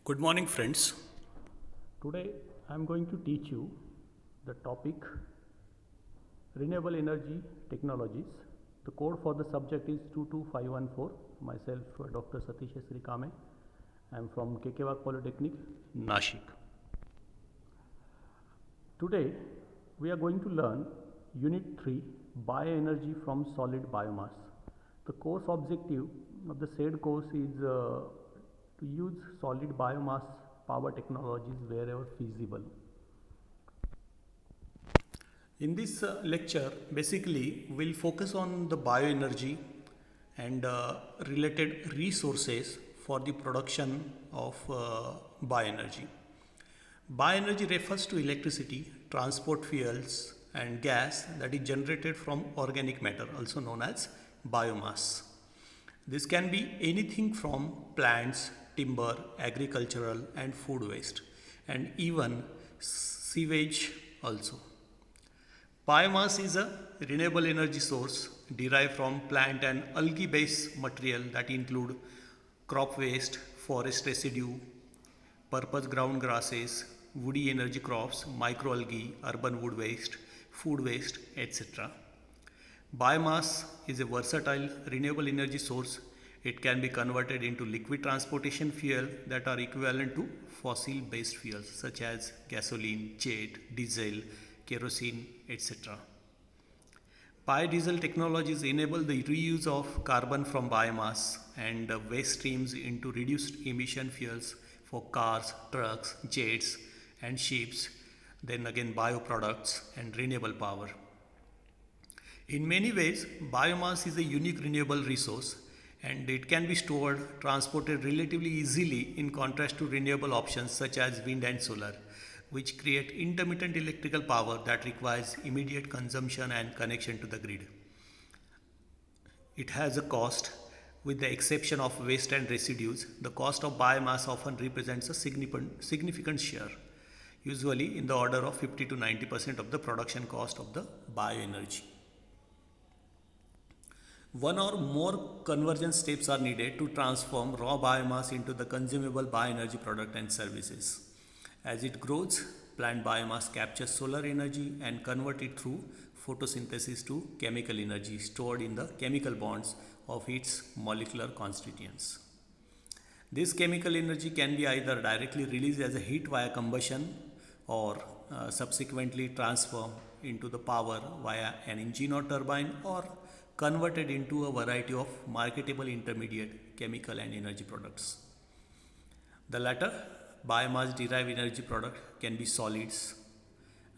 Good morning, friends. Today I am going to teach you the topic renewable energy technologies. The code for the subject is 22514. Myself, Dr. Satish Sri Kame. I am from Kekewag Polytechnic, Nashik. Today we are going to learn Unit 3 Bioenergy from Solid Biomass. The course objective of the said course is to use solid biomass power technologies wherever feasible. In this lecture, basically, we'll focus on the bioenergy and related resources for the production of bioenergy. Bioenergy refers to electricity, transport fuels, and gas that is generated from organic matter, also known as biomass. This can be anything from plants, timber, agricultural, and food waste, and even sewage also. Biomass is a renewable energy source derived from plant and algae based material that include crop waste, forest residue, purpose ground grasses, woody energy crops, microalgae, urban wood waste, food waste, etc. Biomass is a versatile renewable energy source. It can be converted into liquid transportation fuel that are equivalent to fossil based fuels such as gasoline, jet, diesel, kerosene, etc. Biodiesel technologies enable the reuse of carbon from biomass and waste streams into reduced emission fuels for cars, trucks, jets, and ships, then again bioproducts and renewable power. In many ways, biomass is a unique renewable resource and it can be stored, transported relatively easily in contrast to renewable options such as wind and solar, which create intermittent electrical power that requires immediate consumption and connection to the grid. It has a cost. With the exception of waste and residues, the cost of biomass often represents a significant share, usually in the order of 50 to 90% of the production cost of the bioenergy. One or more conversion steps are needed to transform raw biomass into the consumable bioenergy product and services. As it grows, plant biomass captures solar energy and convert it through photosynthesis to chemical energy stored in the chemical bonds of its molecular constituents. This chemical energy can be either directly released as a heat via combustion or subsequently transformed into the power via an engine or turbine or converted into a variety of marketable intermediate chemical and energy products. The latter, biomass derived energy product, can be solids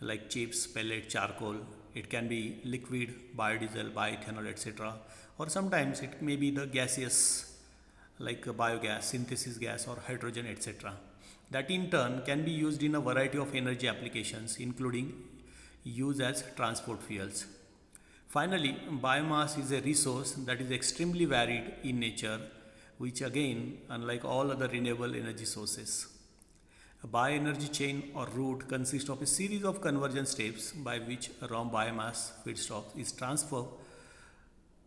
like chips, pellet, charcoal. It can be liquid, biodiesel, bioethanol, etc. Or sometimes it may be the gaseous like biogas, synthesis gas, or hydrogen, etc. That in turn can be used in a variety of energy applications, including use as transport fuels. Finally, biomass is a resource that is extremely varied in nature, which again, unlike all other renewable energy sources. A bioenergy chain or route consists of a series of conversion steps by which raw biomass feedstock is transferred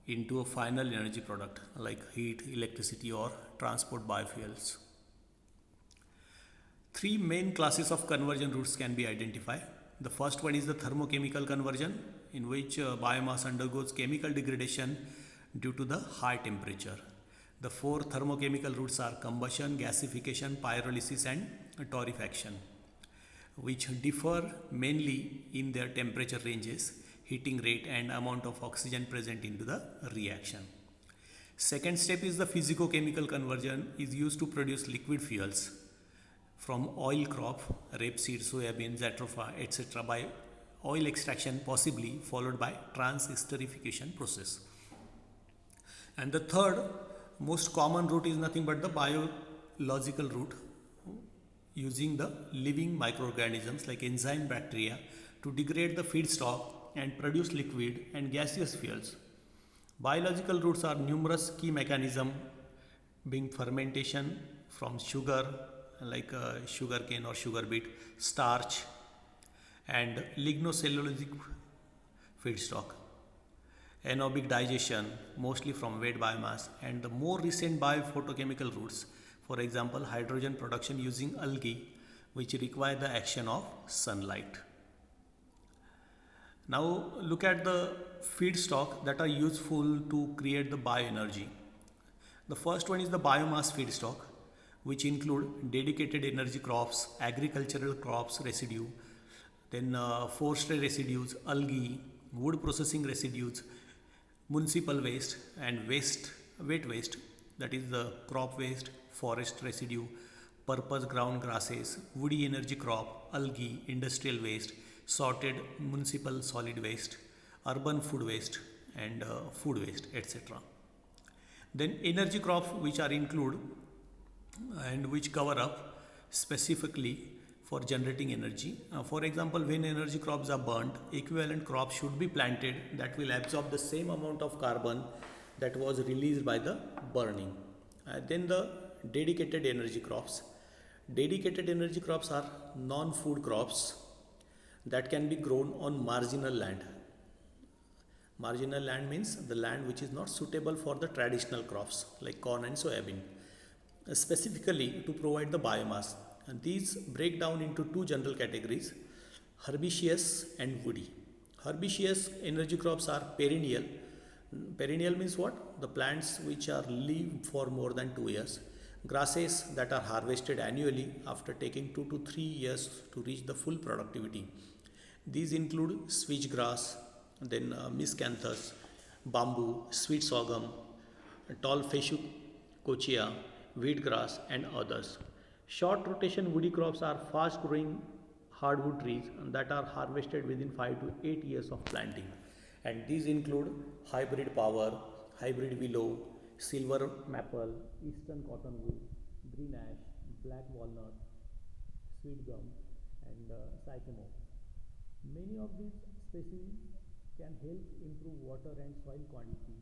into a final energy product like heat, electricity, or transport biofuels. Three main classes of conversion routes can be identified. The first one is the thermochemical conversion, in which biomass undergoes chemical degradation due to the high temperature. The four thermochemical routes are combustion, gasification, pyrolysis, and torrefaction, which differ mainly in their temperature ranges, heating rate, and amount of oxygen present into the reaction. Second step is the physicochemical conversion is used to produce liquid fuels from oil crop, rapeseed, soybean, jatropha, etc. by oil extraction, possibly followed by trans-esterification process. And the third most common route is nothing but the biological route, using the living microorganisms like enzyme bacteria to degrade the feedstock and produce liquid and gaseous fuels. Biological routes are numerous key mechanisms being fermentation from sugar like sugar cane or sugar beet, starch, and lignocellulosic feedstock, anaerobic digestion mostly from wet biomass, and the more recent biophotochemical routes For example, hydrogen production using algae, which require the action of sunlight. Now look at the feedstock that are useful to create the bioenergy. The first one is the biomass feedstock, which include dedicated energy crops, agricultural crops residue, then forestry residues, algae, wood processing residues, municipal waste and wet waste, that is the crop waste, forest residue, purpose ground grasses, woody energy crop, algae, industrial waste, sorted municipal solid waste, urban food waste and food waste, etc. Then energy crops which are included and which cover up specifically for generating energy. For example, when energy crops are burnt, equivalent crops should be planted that will absorb the same amount of carbon that was released by the burning. Then the dedicated energy crops. Dedicated energy crops are non-food crops that can be grown on marginal land. Marginal land means the land which is not suitable for the traditional crops like corn and soybean, specifically to provide the biomass. And these break down into two general categories, herbaceous and woody. Herbaceous energy crops are perennial. Perennial means what? The plants which are live for more than 2 years. Grasses that are harvested annually after taking 2 to 3 years to reach the full productivity. These include switchgrass, then miscanthus, bamboo, sweet sorghum, tall Feshucochia, wheatgrass, and others. Short rotation woody crops are fast growing hardwood trees that are harvested within 5 to 8 years of planting. And these include hybrid power, hybrid willow, silver maple, eastern cottonwood, green ash, black walnut, sweet gum, and sycamore. Many of these species can help improve water and soil quality,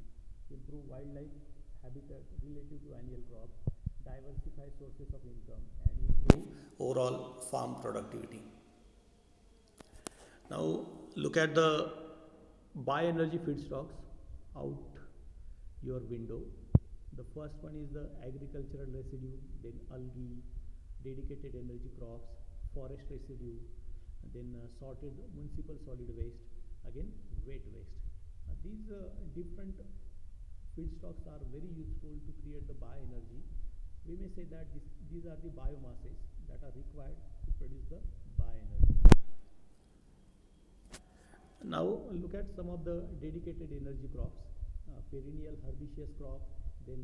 improve wildlife habitat relative to annual crops, diversify sources of income, and improve overall farm productivity. Now look at the bioenergy feedstocks out your window. The first one is the agricultural residue, then algae, dedicated energy crops, forest residue, then sorted municipal solid waste, again wet waste. These different feedstocks are very useful to create the bioenergy. We may say that these are the biomasses that are required to produce the bioenergy. Now look at some of the dedicated energy crops, perennial herbaceous crop, then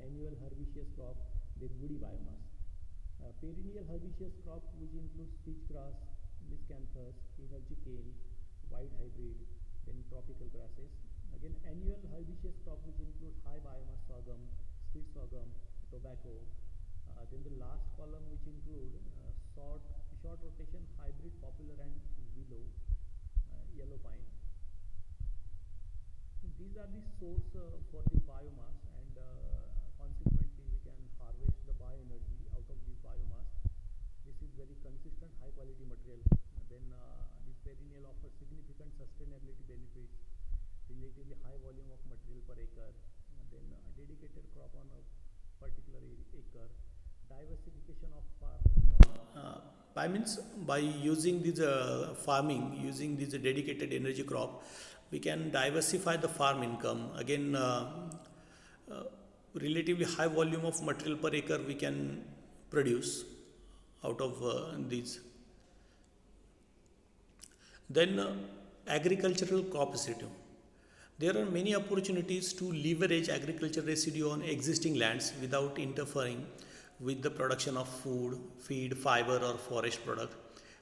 annual herbaceous crop, then woody biomass. Perennial herbaceous crop which includes switchgrass, miscanthus, energy cane, white hybrid, then tropical grasses. Again, annual herbaceous crop which include high biomass sorghum, sweet sorghum, tobacco. Then the last column which include short rotation hybrid poplar and willow, yellow pine. These are the source for the biomass, and consequently we can harvest the bioenergy out of this biomass. This is very consistent high quality material. Then this perennial offers significant sustainability benefits, relatively high volume of material per acre, then dedicated crop on a particular acre, diversification of farm income. By means by using this farming, using this dedicated energy crop, we can diversify the farm income. Again, relatively high volume of material per acre we can produce out of these. Then agricultural crop residue. There are many opportunities to leverage agricultural residue on existing lands without interfering with the production of food, feed, fiber or forest product.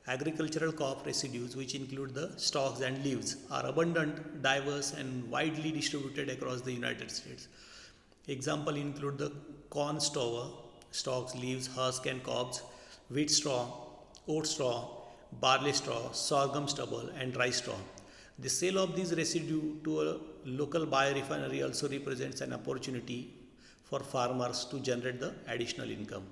Agricultural crop residues, which include the stalks and leaves, are abundant, diverse and widely distributed across the United States. Example include the corn stover, stalks, leaves, husk and cobs, wheat straw, oat straw, barley straw, sorghum stubble and rice straw. The sale of these residue to a local biorefinery also represents an opportunity for farmers to generate the additional income.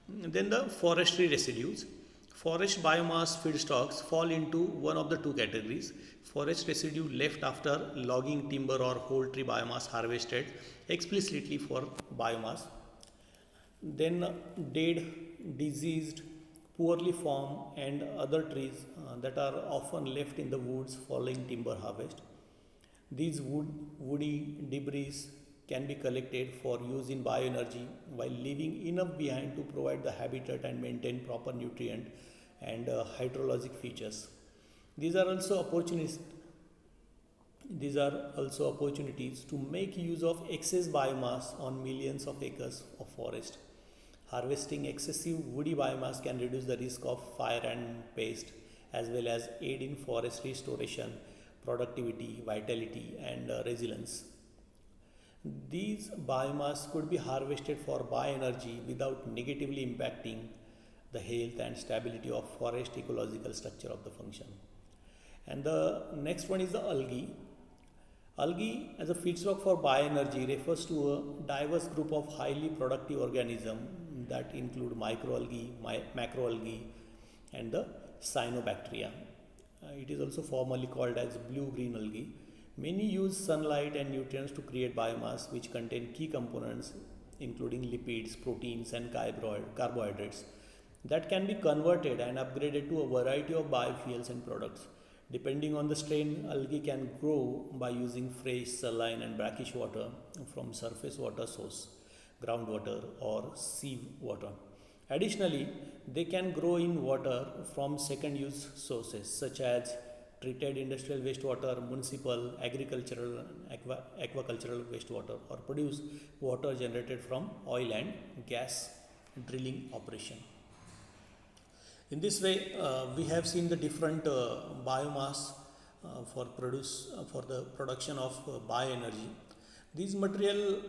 Then the forestry residues. Forest biomass feedstocks fall into one of the two categories. Forest residue left after logging timber or whole tree biomass harvested explicitly for biomass. Then dead, diseased, poorly formed and other trees that are often left in the woods following timber harvest. These woody debris can be collected for use in bioenergy while leaving enough behind to provide the habitat and maintain proper nutrient and hydrologic features. These are also opportunities these are also opportunities to make use of excess biomass on millions of acres of forest. Harvesting excessive woody biomass can reduce the risk of fire and pest as well as aid in forest restoration, productivity, vitality, and resilience. These biomass could be harvested for bioenergy without negatively impacting the health and stability of forest ecological structure of the function. And the next one is the algae. Algae as a feedstock for bioenergy refers to a diverse group of highly productive organisms that include microalgae, macroalgae, and the cyanobacteria. It is also formally called as blue-green algae. Many use sunlight and nutrients to create biomass which contain key components including lipids, proteins, and carbohydrates that can be converted and upgraded to a variety of biofuels and products. Depending on the strain, algae can grow by using fresh, saline, and brackish water from surface water source, groundwater, or sea water. Additionally, they can grow in water from second use sources such as treated industrial wastewater, municipal, agricultural, aquacultural wastewater, or produce water generated from oil and gas drilling operation. In this way, we have seen the different biomass for the production of bioenergy. These material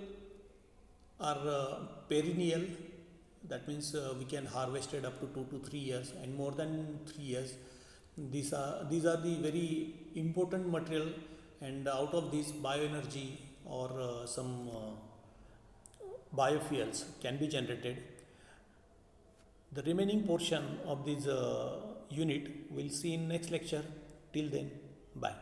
are perennial. That means we can harvest it up to 2 to 3 years and more than 3 years. These are the very important material, and out of this bioenergy or some biofuels can be generated. The remaining portion of this unit we'll see in next lecture. Till then, bye.